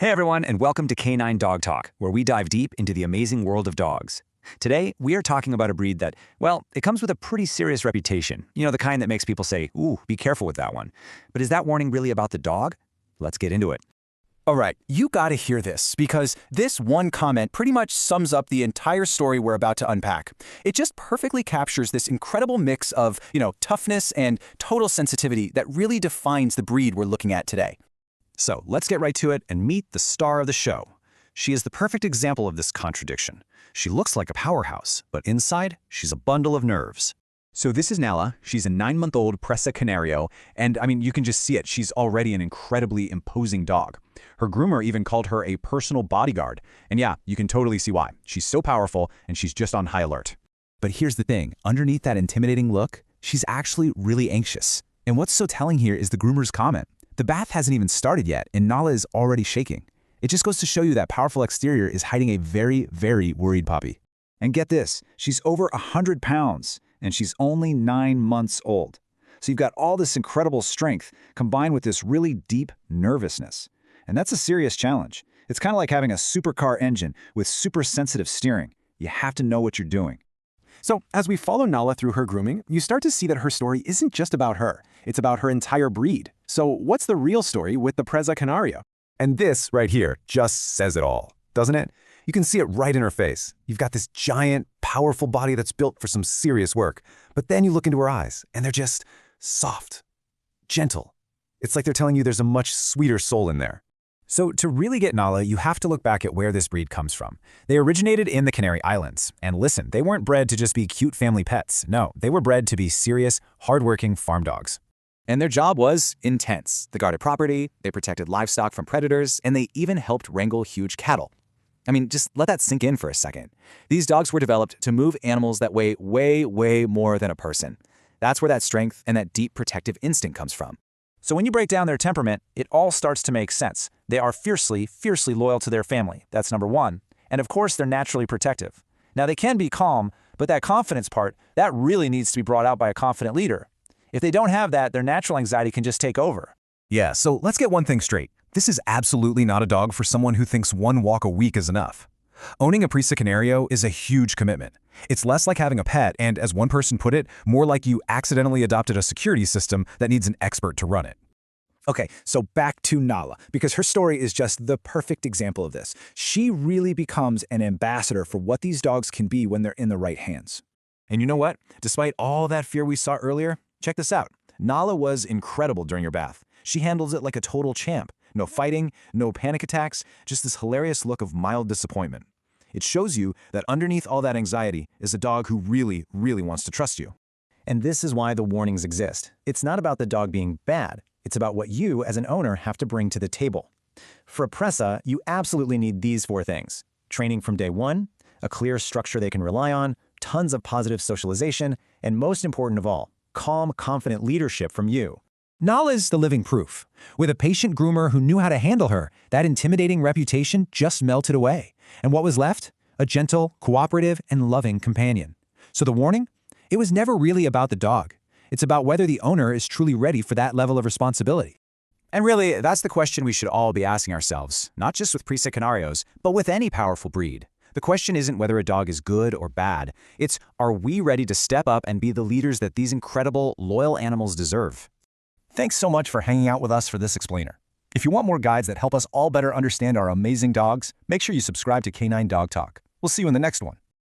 Hey everyone, and welcome to Canine Dog Talk, where we dive deep into the amazing world of dogs. Today, we are talking about a breed that, well, it comes with a pretty serious reputation. You know, the kind that makes people say, ooh, be careful with that one. But is that warning really about the dog? Let's get into it. All right, you gotta hear this, because this one comment pretty much sums up the entire story we're about to unpack. It just perfectly captures this incredible mix of, toughness and total sensitivity that really defines the breed we're looking at today. So let's get right to it and meet the star of the show. She is the perfect example of this contradiction. She looks like a powerhouse, but inside, she's a bundle of nerves. So this is Nala. She's a 9-month-old Presa Canario, and you can just see it. She's already an incredibly imposing dog. Her groomer even called her a personal bodyguard. And yeah, you can totally see why. She's so powerful, and she's just on high alert. But here's the thing. Underneath that intimidating look, she's actually really anxious. And what's so telling here is the groomer's comment. The bath hasn't even started yet, and Nala is already shaking. It just goes to show you that powerful exterior is hiding a very, very worried puppy. And get this, she's over 100 pounds, and she's only 9 months old. So you've got all this incredible strength combined with this really deep nervousness. And that's a serious challenge. It's kind of like having a supercar engine with super sensitive steering. You have to know what you're doing. So as we follow Nala through her grooming, you start to see that her story isn't just about her. It's about her entire breed. So what's the real story with the Presa Canario? And this right here just says it all, doesn't it? You can see it right in her face. You've got this giant, powerful body that's built for some serious work. But then you look into her eyes, and they're just soft, gentle. It's like they're telling you there's a much sweeter soul in there. So to really get Nala, you have to look back at where this breed comes from. They originated in the Canary Islands. And listen, they weren't bred to just be cute family pets. No, they were bred to be serious, hardworking farm dogs. And their job was intense. They guarded property, they protected livestock from predators, and they even helped wrangle huge cattle. Just let that sink in for a second. These dogs were developed to move animals that weigh way, way more than a person. That's where that strength and that deep protective instinct comes from. So when you break down their temperament, it all starts to make sense. They are fiercely, fiercely loyal to their family. That's number one. And of course, they're naturally protective. Now, they can be calm, but that confidence part, that really needs to be brought out by a confident leader. If they don't have that, their natural anxiety can just take over. Yeah, so let's get one thing straight. This is absolutely not a dog for someone who thinks one walk a week is enough. Owning a Presa Canario is a huge commitment. It's less like having a pet and, as one person put it, more like you accidentally adopted a security system that needs an expert to run it. Okay, so back to Nala, because her story is just the perfect example of this. She really becomes an ambassador for what these dogs can be when they're in the right hands. And you know what? Despite all that fear we saw earlier, check this out. Nala was incredible during your bath. She handles it like a total champ. No fighting, no panic attacks, just this hilarious look of mild disappointment. It shows you that underneath all that anxiety is a dog who really, really wants to trust you. And this is why the warnings exist. It's not about the dog being bad. It's about what you, as an owner, have to bring to the table. For a Presa, you absolutely need these 4 things. Training from day one, a clear structure they can rely on, tons of positive socialization, and most important of all, calm, confident leadership from you. Nala's the living proof. With a patient groomer who knew how to handle her, that intimidating reputation just melted away. And what was left? A gentle, cooperative, and loving companion. So the warning? It was never really about the dog. It's about whether the owner is truly ready for that level of responsibility. And really, that's the question we should all be asking ourselves, not just with Presa Canarios, but with any powerful breed. The question isn't whether a dog is good or bad. It's, are we ready to step up and be the leaders that these incredible, loyal animals deserve? Thanks so much for hanging out with us for this explainer. If you want more guides that help us all better understand our amazing dogs, make sure you subscribe to Canine Dog Talk. We'll see you in the next one.